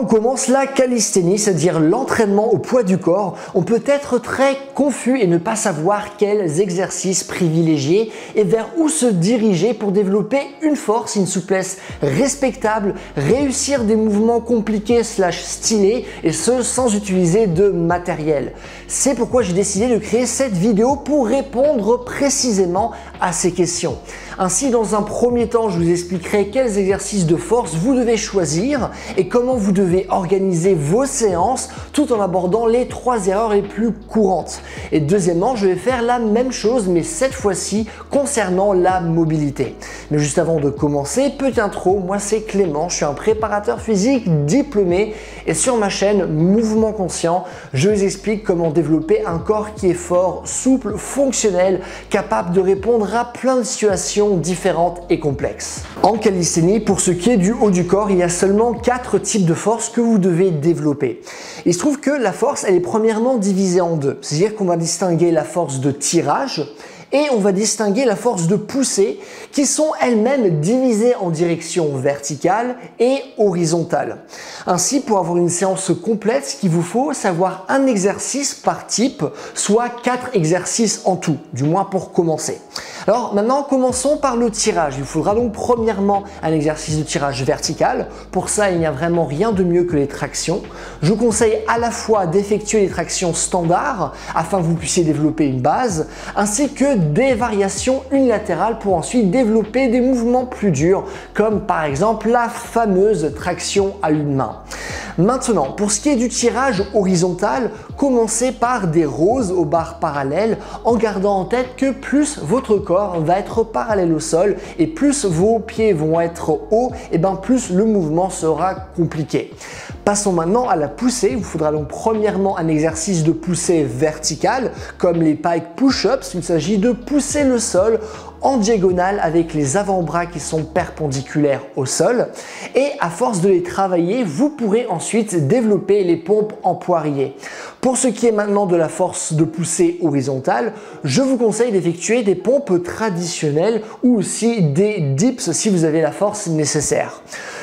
on commence la calisthénie, c'est-à-dire l'entraînement au poids du corps, on peut être très confus et ne pas savoir quels exercices privilégier et vers où se diriger pour développer une force, une souplesse respectable, réussir des mouvements compliqués / stylés et ce sans utiliser de matériel. C'est pourquoi j'ai décidé de créer cette vidéo pour répondre précisément à ces questions. Ainsi, dans un premier temps, je vous expliquerai quels exercices de force vous devez choisir et comment vous devez organiser vos séances tout en abordant les 3 erreurs les plus courantes. Et deuxièmement, je vais faire la même chose mais cette fois-ci concernant la mobilité. Mais juste avant de commencer, petite intro, moi c'est Clément, je suis un préparateur physique diplômé et sur ma chaîne Mouvement Conscient, je vous explique comment développer un corps qui est fort, souple, fonctionnel, capable de répondre à plein de situations différentes et complexes. En calisthénie, pour ce qui est du haut du corps, il y a seulement 4 types de forces que vous devez développer. Il se trouve que la force, elle est premièrement divisée en deux. C'est-à-dire qu'on va distinguer la force de tirage et on va distinguer la force de poussée qui sont elles-mêmes divisées en direction verticale et horizontale. Ainsi, pour avoir une séance complète, ce qu'il vous faut, c'est avoir un exercice par type, soit 4 exercices en tout, du moins pour commencer. Alors maintenant, commençons par le tirage. Il faudra donc premièrement un exercice de tirage vertical. Pour ça, il n'y a vraiment rien de mieux que les tractions. Je vous conseille à la fois d'effectuer les tractions standards afin que vous puissiez développer une base, ainsi que des variations unilatérales pour ensuite développer des mouvements plus durs, comme par exemple la fameuse traction à une main. Maintenant, pour ce qui est du tirage horizontal, commencez par des roses aux barres parallèles en gardant en tête que plus votre corps va être parallèle au sol et plus vos pieds vont être hauts, et plus le mouvement sera compliqué. Passons maintenant à la poussée. Il vous faudra donc premièrement un exercice de poussée verticale comme les pike push-ups. Il s'agit de pousser le sol en diagonale avec les avant-bras qui sont perpendiculaires au sol et à force de les travailler, vous pourrez ensuite développer les pompes en poirier. Pour ce qui est maintenant de la force de poussée horizontale, je vous conseille d'effectuer des pompes traditionnelles ou aussi des dips si vous avez la force nécessaire.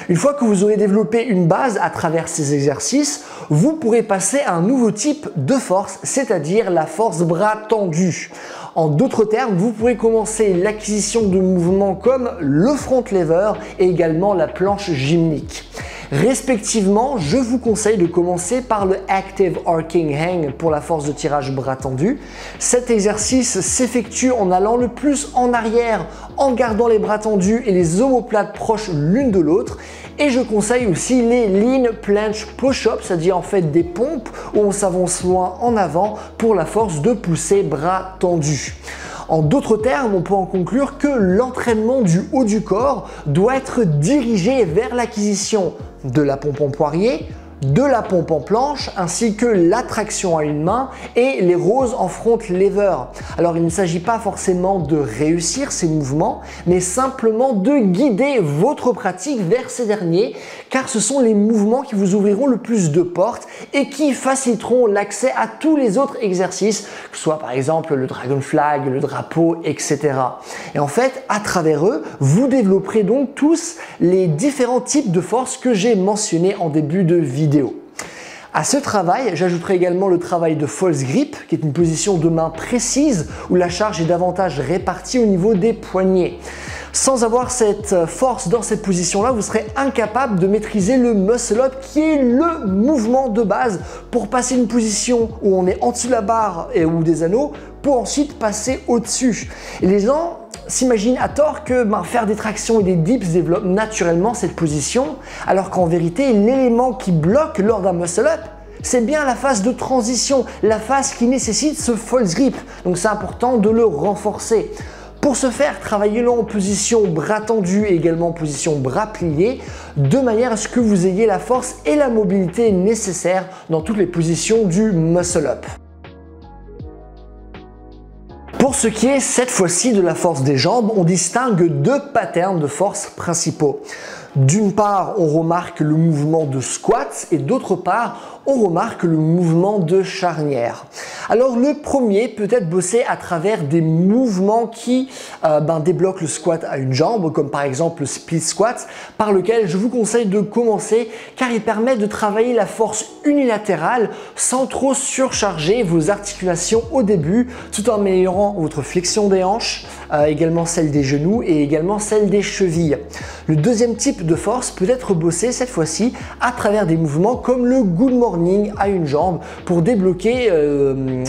Une fois que vous aurez développé une base à travers ces exercices, vous pourrez passer à un nouveau type de force, c'est-à-dire la force bras tendu. En d'autres termes, vous pourrez commencer l'acquisition de mouvements comme le front lever et également la planche gymnique. Respectivement, je vous conseille de commencer par le Active Arcing Hang pour la force de tirage bras tendu. Cet exercice s'effectue en allant le plus en arrière, en gardant les bras tendus et les omoplates proches l'une de l'autre. Et je conseille aussi les Lean Planche Push-Ups, c'est-à-dire en fait des pompes où on s'avance loin en avant pour la force de pousser bras tendus. En d'autres termes, on peut en conclure que l'entraînement du haut du corps doit être dirigé vers l'acquisition de la pompe en poirier, de la pompe en planche ainsi que la traction à une main et les roses en front lever. Alors il ne s'agit pas forcément de réussir ces mouvements mais simplement de guider votre pratique vers ces derniers car ce sont les mouvements qui vous ouvriront le plus de portes et qui faciliteront l'accès à tous les autres exercices, que ce soit par exemple le dragon flag, le drapeau, etc. Et en fait, à travers eux, vous développerez donc tous les différents types de forces que j'ai mentionnés en début de vidéo. À ce travail, j'ajouterai également le travail de false grip, qui est une position de main précise où la charge est davantage répartie au niveau des poignets. Sans avoir cette force dans cette position-là, vous serez incapable de maîtriser le muscle-up qui est le mouvement de base pour passer une position où on est en dessous de la barre ou des anneaux pour ensuite passer au-dessus. Et les gens s'imaginent à tort que faire des tractions et des dips développe naturellement cette position, alors qu'en vérité, l'élément qui bloque lors d'un muscle-up, c'est bien la phase de transition, la phase qui nécessite ce false grip. Donc c'est important de le renforcer. Pour ce faire, travaillez-le en position bras tendu et également en position bras pliés, de manière à ce que vous ayez la force et la mobilité nécessaires dans toutes les positions du muscle-up. Pour ce qui est cette fois-ci de la force des jambes, on distingue 2 patterns de force principaux. D'une part, on remarque le mouvement de squat et d'autre part, on remarque le mouvement de charnière. Alors le premier peut être bossé à travers des mouvements qui débloquent le squat à une jambe, comme par exemple le split squat, par lequel je vous conseille de commencer car il permet de travailler la force unilatérale sans trop surcharger vos articulations au début, tout en améliorant votre flexion des hanches, également celle des genoux et également celle des chevilles. Le deuxième type de force peut être bossé cette fois-ci à travers des mouvements comme le good morning à une jambe pour débloquer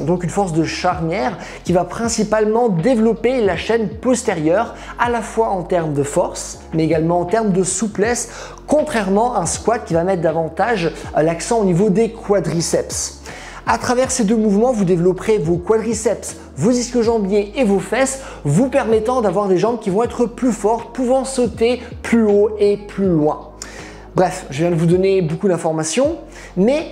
donc une force de charnière qui va principalement développer la chaîne postérieure à la fois en termes de force mais également en termes de souplesse, contrairement à un squat qui va mettre davantage l'accent au niveau des quadriceps. À travers ces deux mouvements, vous développerez vos quadriceps, vos ischio-jambiers et vos fesses, vous permettant d'avoir des jambes qui vont être plus fortes, pouvant sauter plus haut et plus loin. Bref, je viens de vous donner beaucoup d'informations, mais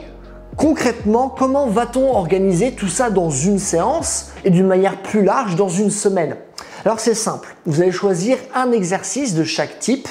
concrètement, comment va-t-on organiser tout ça dans une séance et d'une manière plus large dans une semaine? Alors c'est simple, vous allez choisir un exercice de chaque type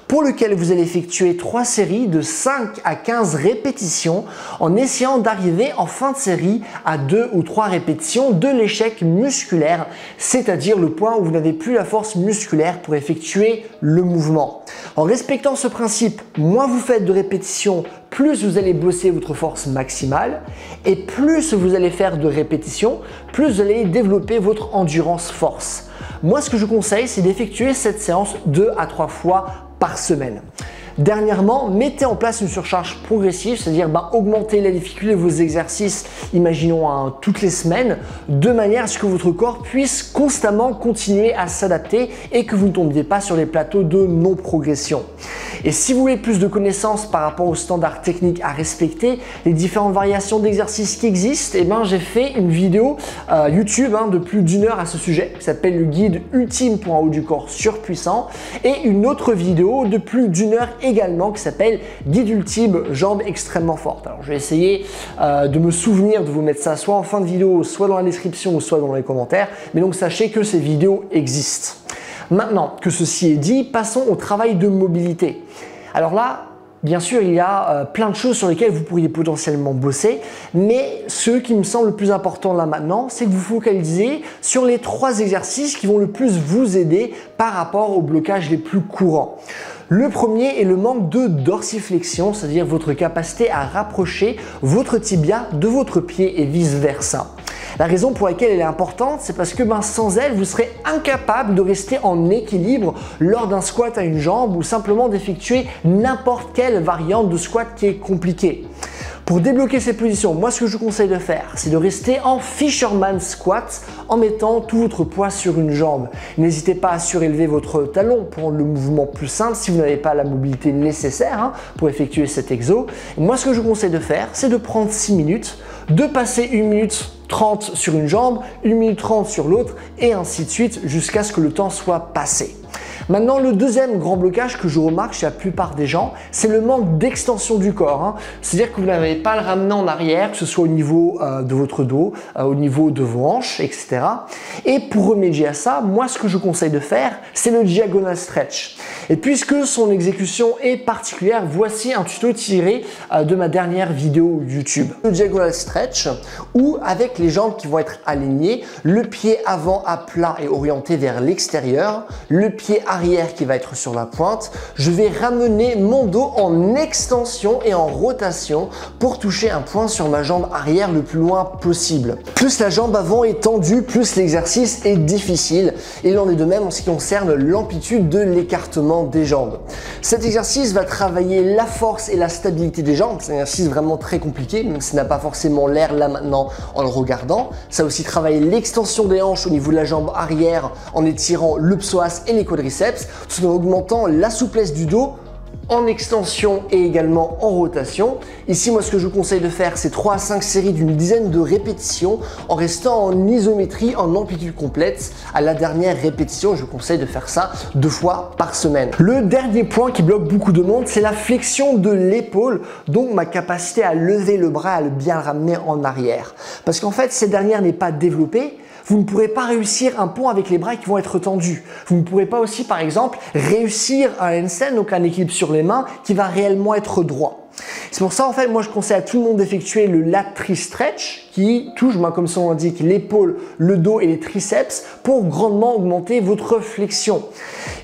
pour lequel vous allez effectuer 3 séries de 5 à 15 répétitions en essayant d'arriver en fin de série à 2 ou 3 répétitions de l'échec musculaire, c'est-à-dire le point où vous n'avez plus la force musculaire pour effectuer le mouvement. En respectant ce principe, moins vous faites de répétitions, plus vous allez bosser votre force maximale et plus vous allez faire de répétitions, plus vous allez développer votre endurance force. Moi, ce que je conseille, c'est d'effectuer cette séance 2 à 3 fois par semaine. Dernièrement, mettez en place une surcharge progressive, c'est-à-dire augmenter la difficulté de vos exercices, imaginons toutes les semaines, de manière à ce que votre corps puisse constamment continuer à s'adapter et que vous ne tombiez pas sur des plateaux de non-progression. Et si vous voulez plus de connaissances par rapport aux standards techniques à respecter, les différentes variations d'exercices qui existent, j'ai fait une vidéo YouTube de plus d'1 heure à ce sujet qui s'appelle le guide ultime pour un haut du corps surpuissant et une autre vidéo de plus d'1 heure également qui s'appelle guide ultime jambes extrêmement fortes. Alors je vais essayer de me souvenir de vous mettre ça soit en fin de vidéo, soit dans la description ou soit dans les commentaires, mais donc sachez que ces vidéos existent. Maintenant que ceci est dit, passons au travail de mobilité. Alors là, bien sûr, il y a plein de choses sur lesquelles vous pourriez potentiellement bosser, mais ce qui me semble le plus important là maintenant, c'est que vous focalisez sur les 3 exercices qui vont le plus vous aider par rapport aux blocages les plus courants. Le premier est le manque de dorsiflexion, c'est-à-dire votre capacité à rapprocher votre tibia de votre pied et vice-versa. La raison pour laquelle elle est importante, c'est parce que sans elle, vous serez incapable de rester en équilibre lors d'un squat à une jambe ou simplement d'effectuer n'importe quelle variante de squat qui est compliquée. Pour débloquer ces positions, moi ce que je vous conseille de faire, c'est de rester en Fisherman Squat en mettant tout votre poids sur une jambe. N'hésitez pas à surélever votre talon pour rendre le mouvement plus simple si vous n'avez pas la mobilité nécessaire pour effectuer cet exo. Et moi ce que je vous conseille de faire, c'est de prendre 6 minutes, de passer 1 minute 30 sur une jambe, 1 minute 30 sur l'autre et ainsi de suite jusqu'à ce que le temps soit passé. Maintenant, le deuxième grand blocage que je remarque chez la plupart des gens, c'est le manque d'extension du corps. C'est-à-dire que vous n'avez pas le ramener en arrière, que ce soit au niveau de votre dos, au niveau de vos hanches, etc. Et pour remédier à ça, moi ce que je conseille de faire, c'est le diagonal stretch. Et puisque son exécution est particulière, voici un tuto tiré de ma dernière vidéo YouTube. Le diagonal stretch, où avec les jambes qui vont être alignées, le pied avant à plat et orienté vers l'extérieur, le pied arrière qui va être sur la pointe, je vais ramener mon dos en extension et en rotation pour toucher un point sur ma jambe arrière le plus loin possible. Plus la jambe avant est tendue, plus l'exercice est difficile. Et il en est de même en ce qui concerne l'amplitude de l'écartement des jambes. Cet exercice va travailler la force et la stabilité des jambes. C'est un exercice vraiment très compliqué, même si ça n'a pas forcément l'air là maintenant en le regardant. Ça va aussi travailler l'extension des hanches au niveau de la jambe arrière en étirant le psoas et les quadriceps, tout en augmentant la souplesse du dos en extension et également en rotation. Ici, moi, ce que je vous conseille de faire, c'est 3 à 5 séries d'une dizaine de répétitions en restant en isométrie, en amplitude complète. À la dernière répétition, je vous conseille de faire ça 2 fois par semaine. Le dernier point qui bloque beaucoup de monde, c'est la flexion de l'épaule, donc ma capacité à lever le bras, à le bien ramener en arrière. Parce qu'en fait, cette dernière n'est pas développée. Vous ne pourrez pas réussir un pont avec les bras qui vont être tendus. Vous ne pourrez pas aussi, par exemple, réussir un handstand, donc un équilibre sur les mains, qui va réellement être droit. C'est pour ça, en fait, moi, je conseille à tout le monde d'effectuer le lat tree stretch qui touche, comme son nom l'indique, l'épaule, le dos et les triceps pour grandement augmenter votre flexion.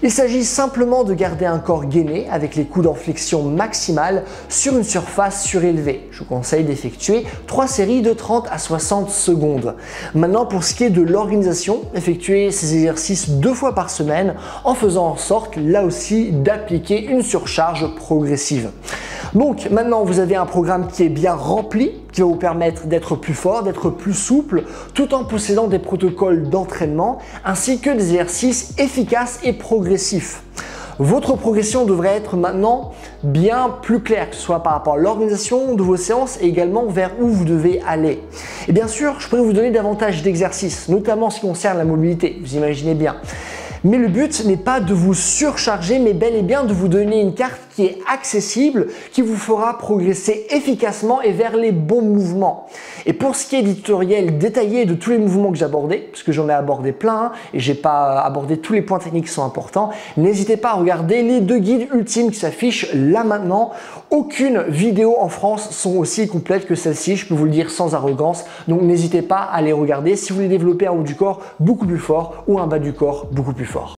Il s'agit simplement de garder un corps gainé avec les coudes en flexion maximale sur une surface surélevée. Je vous conseille d'effectuer 3 séries de 30 à 60 secondes. Maintenant, pour ce qui est de l'organisation, effectuez ces exercices 2 fois par semaine en faisant en sorte, là aussi, d'appliquer une surcharge progressive. Donc maintenant, vous avez un programme qui est bien rempli, qui va vous permettre d'être plus fort, d'être plus souple, tout en possédant des protocoles d'entraînement ainsi que des exercices efficaces et progressifs. Votre progression devrait être maintenant bien plus claire, que ce soit par rapport à l'organisation de vos séances et également vers où vous devez aller. Et bien sûr, je pourrais vous donner davantage d'exercices, notamment en ce qui concerne la mobilité, vous imaginez bien. Mais le but n'est pas de vous surcharger, mais bel et bien de vous donner une carte qui est accessible, qui vous fera progresser efficacement et vers les bons mouvements. Et pour ce qui est des tutoriels détaillés de tous les mouvements que j'ai abordés, parce que j'en ai abordé plein et j'ai pas abordé tous les points techniques qui sont importants, n'hésitez pas à regarder les 2 guides ultimes qui s'affichent là maintenant. Aucune vidéo en France sont aussi complètes que celle-ci, je peux vous le dire sans arrogance, donc n'hésitez pas à les regarder si vous voulez développer un haut du corps beaucoup plus fort ou un bas du corps beaucoup plus fort.